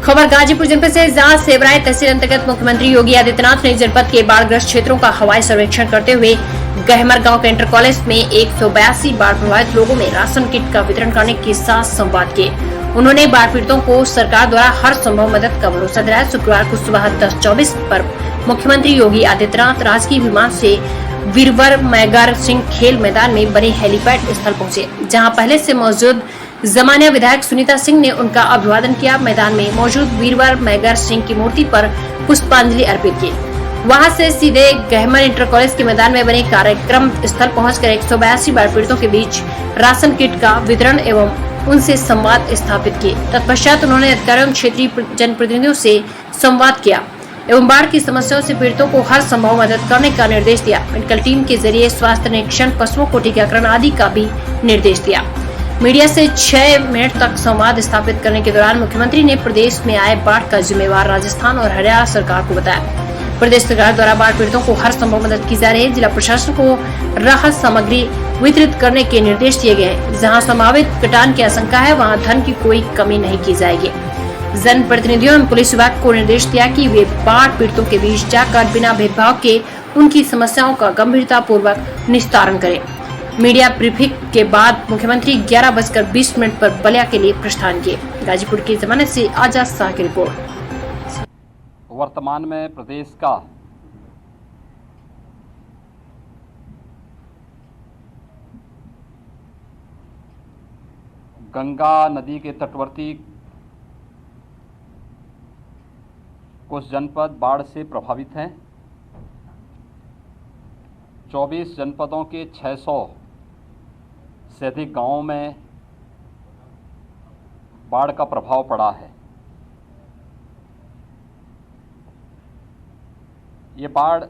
खबर गाजीपुर जनपद से, जहां सेवराय तहसील अंतर्गत मुख्यमंत्री योगी आदित्यनाथ ने जनपद के बाढ़ग्रस्त क्षेत्रों का हवाई सर्वेक्षण करते हुए गहमर गांव के इंटर कॉलेज में 182 बाढ़ प्रभावित लोगों में राशन किट का वितरण करने के साथ संवाद किए। उन्होंने बाढ़ पीड़ितों को सरकार द्वारा हर संभव मदद का भरोसा दिलाया। शुक्रवार को सुबह 10:24 पर मुख्यमंत्री योगी आदित्यनाथ राजकीय विमान से वीरवर मैगर सिंह खेल मैदान में बने हेलीपैड स्थल पहुंचे, जहां पहले से मौजूद जमानिया विधायक सुनीता सिंह ने उनका अभिवादन किया। मैदान में मौजूद वीरवर मैगर सिंह की मूर्ति पर पुष्पांजलि अर्पित की। वहां से सीधे गहमर इंटर कॉलेज के मैदान में बने कार्यक्रम स्थल पहुंचकर 182 बाढ़ पीड़ितों के बीच राशन किट का वितरण एवं उनसे संवाद स्थापित किए। तत्पश्चात उन्होंने अधिकारियों एवं क्षेत्रीय जनप्रतिनिधियों से संवाद किया एवं बाढ़ की समस्याओं से पीड़ितों को हर संभव मदद करने का निर्देश दिया। मेडिकल टीम के जरिए स्वास्थ्य निरीक्षण, पशुओं को टीकाकरण आदि का भी निर्देश दिया। मीडिया से 6 मिनट तक संवाद स्थापित करने के दौरान मुख्यमंत्री ने प्रदेश में आए बाढ़ का जिम्मेवार राजस्थान और हरियाणा सरकार को बताया। प्रदेश सरकार द्वारा बाढ़ पीड़ितों को हर संभव मदद की जा रही है। जिला प्रशासन को राहत सामग्री वितरित करने के निर्देश दिए गए हैं। जहां संभावित कटान की आशंका है, वहां धन की कोई कमी नहीं की जाएगी। जनप्रतिनिधियों एवं पुलिस विभाग को निर्देश दिया कि वे बाढ़ पीड़ितों के बीच जाकर बिना भेदभाव के उनकी समस्याओं का गंभीरता पूर्वक निस्तारण करें। मीडिया ब्रीफिंग के बाद मुख्यमंत्री 11:20 पर बलिया के लिए प्रस्थान किए। गाजीपुर की जमानत से आजाद शाह की रिपोर्ट। वर्तमान में प्रदेश का गंगा नदी के तटवर्ती कुछ जनपद बाढ़ से प्रभावित हैं। 24 जनपदों के 600 से अधिक गांवों में बाढ़ का प्रभाव पड़ा है। ये बाढ़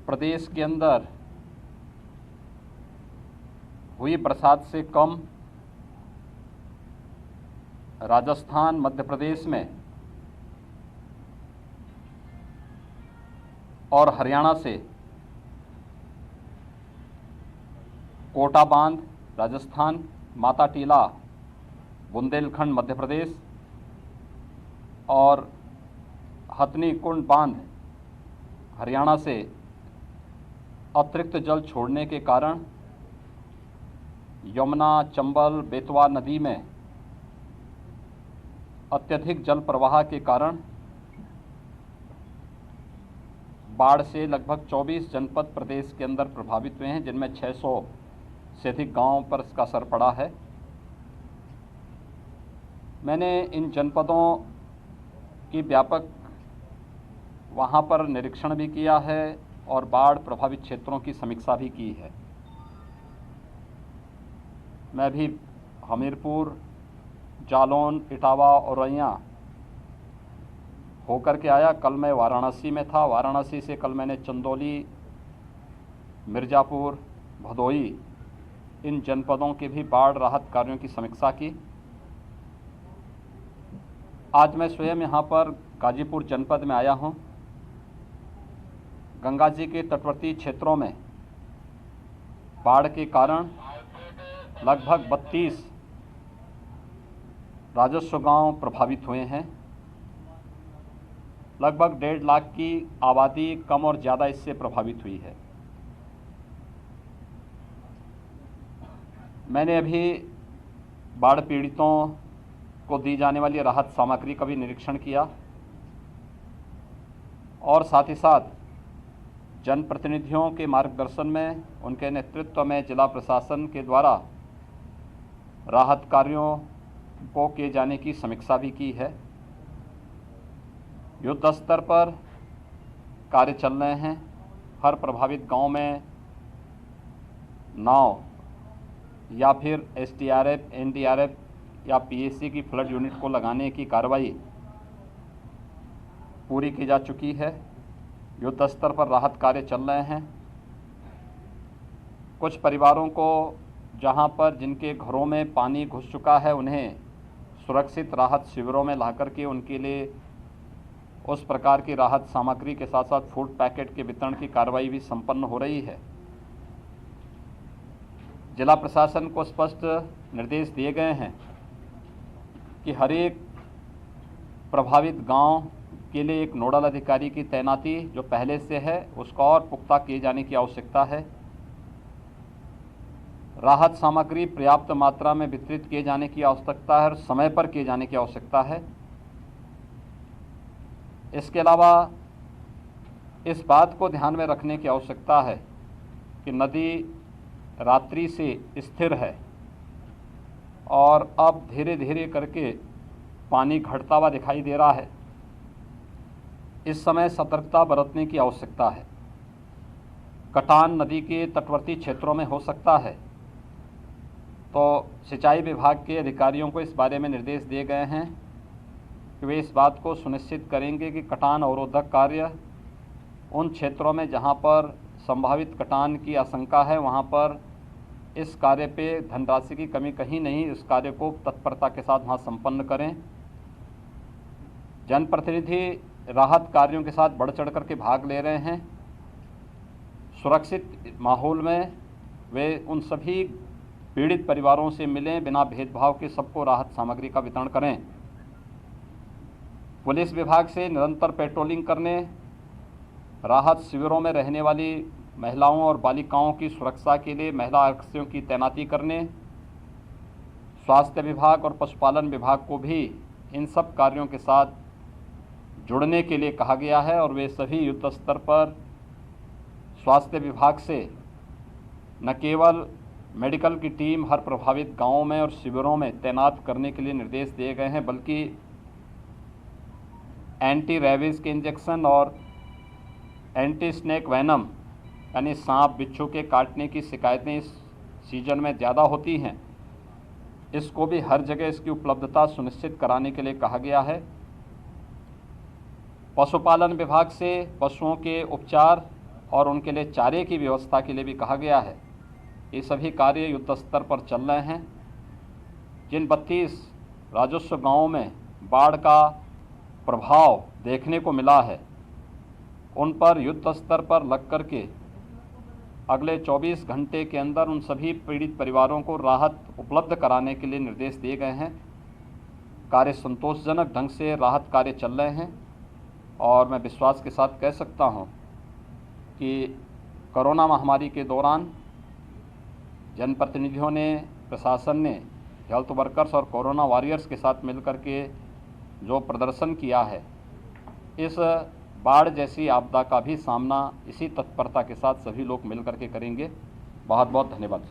प्रदेश के अंदर हुई बरसात से कम राजस्थान, मध्य प्रदेश में और हरियाणा से कोटा बांध राजस्थान, माता टीला बुंदेलखंड मध्य प्रदेश और हथनी कुंड बांध हरियाणा से अतिरिक्त जल छोड़ने के कारण यमुना, चंबल, बेतवा नदी में अत्यधिक जल प्रवाह के कारण बाढ़ से लगभग 24 जनपद प्रदेश के अंदर प्रभावित हुए हैं, जिनमें 600 से अधिक गाँव पर इसका असर पड़ा है। मैंने इन जनपदों की व्यापक वहाँ पर निरीक्षण भी किया है और बाढ़ प्रभावित क्षेत्रों की समीक्षा भी की है। मैं भी हमीरपुर, जालौन, इटावा और औरैया होकर के आया। कल मैं वाराणसी में था। वाराणसी से कल मैंने चंदौली, मिर्ज़ापुर, भदोई इन जनपदों के भी बाढ़ राहत कार्यों की समीक्षा की। आज मैं स्वयं यहाँ पर गाजीपुर जनपद में आया हूँ। गंगा जी के तटवर्ती क्षेत्रों में बाढ़ के कारण लगभग 32 राजस्व गांव प्रभावित हुए हैं। लगभग 1.5 लाख की आबादी कम और ज़्यादा इससे प्रभावित हुई है। मैंने अभी बाढ़ पीड़ितों को दी जाने वाली राहत सामग्री का भी निरीक्षण किया और साथ ही साथ जनप्रतिनिधियों के मार्गदर्शन में, उनके नेतृत्व में जिला प्रशासन के द्वारा राहत कार्यों को किए जाने की समीक्षा भी की है। युद्ध स्तर पर कार्य चल रहे हैं। हर प्रभावित गांव में नाव या फिर SDRF, NDRF या PAC की फ्लड यूनिट को लगाने की कार्रवाई पूरी की जा चुकी है। युद्ध स्तर पर राहत कार्य चल रहे हैं। कुछ परिवारों को जहां पर जिनके घरों में पानी घुस चुका है, उन्हें सुरक्षित राहत शिविरों में लाकर के उनके लिए उस प्रकार की राहत सामग्री के साथ साथ फूड पैकेट के वितरण की कार्रवाई भी संपन्न हो रही है। जिला प्रशासन को स्पष्ट निर्देश दिए गए हैं कि हर एक प्रभावित गांव के लिए एक नोडल अधिकारी की तैनाती जो पहले से है उसका और पुख्ता किए जाने की आवश्यकता है। राहत सामग्री पर्याप्त मात्रा में वितरित किए जाने की आवश्यकता है और समय पर किए जाने की आवश्यकता है। इसके अलावा इस बात को ध्यान में रखने की आवश्यकता है कि नदी रात्रि से स्थिर है और अब धीरे धीरे करके पानी घटता हुआ दिखाई दे रहा है। इस समय सतर्कता बरतने की आवश्यकता है। कटान नदी के तटवर्ती क्षेत्रों में हो सकता है, तो सिंचाई विभाग के अधिकारियों को इस बारे में निर्देश दिए गए हैं कि वे इस बात को सुनिश्चित करेंगे कि कटान अवरोधक कार्य उन क्षेत्रों में जहां पर संभावित कटान की आशंका है वहां पर इस कार्य पे धनराशि की कमी कहीं नहीं, इस कार्य को तत्परता के साथ वहां संपन्न करें। जनप्रतिनिधि राहत कार्यों के साथ बढ़ चढ़ करके भाग ले रहे हैं। सुरक्षित माहौल में वे उन सभी पीड़ित परिवारों से मिलें, बिना भेदभाव के सबको राहत सामग्री का वितरण करें। पुलिस विभाग से निरंतर पेट्रोलिंग करने, राहत शिविरों में रहने वाली महिलाओं और बालिकाओं की सुरक्षा के लिए महिला आरक्षियों की तैनाती करने, स्वास्थ्य विभाग और पशुपालन विभाग को भी इन सब कार्यों के साथ जुड़ने के लिए कहा गया है और वे सभी युद्ध स्तर पर स्वास्थ्य विभाग से न केवल मेडिकल की टीम हर प्रभावित गांवों में और शिविरों में तैनात करने के लिए निर्देश दिए गए हैं, बल्कि एंटी रेबीज के इंजेक्शन और एंटी स्नेक वैनम यानी सांप बिच्छू के काटने की शिकायतें इस सीजन में ज़्यादा होती हैं, इसको भी हर जगह इसकी उपलब्धता सुनिश्चित कराने के लिए कहा गया है। पशुपालन विभाग से पशुओं के उपचार और उनके लिए चारे की व्यवस्था के लिए भी कहा गया है। ये सभी कार्य युद्ध स्तर पर चल रहे हैं। जिन 32 राजस्व गांवों में बाढ़ का प्रभाव देखने को मिला है, उन पर युद्ध स्तर पर लग करके अगले 24 घंटे के अंदर उन सभी पीड़ित परिवारों को राहत उपलब्ध कराने के लिए निर्देश दिए गए हैं। कार्य संतोषजनक ढंग से राहत कार्य चल रहे हैं और मैं विश्वास के साथ कह सकता हूं कि कोरोना महामारी के दौरान जनप्रतिनिधियों ने, प्रशासन ने हेल्थ वर्कर्स और कोरोना वॉरियर्स के साथ मिलकर के जो प्रदर्शन किया है, इस बाढ़ जैसी आपदा का भी सामना इसी तत्परता के साथ सभी लोग मिलकर के करेंगे। बहुत बहुत धन्यवाद।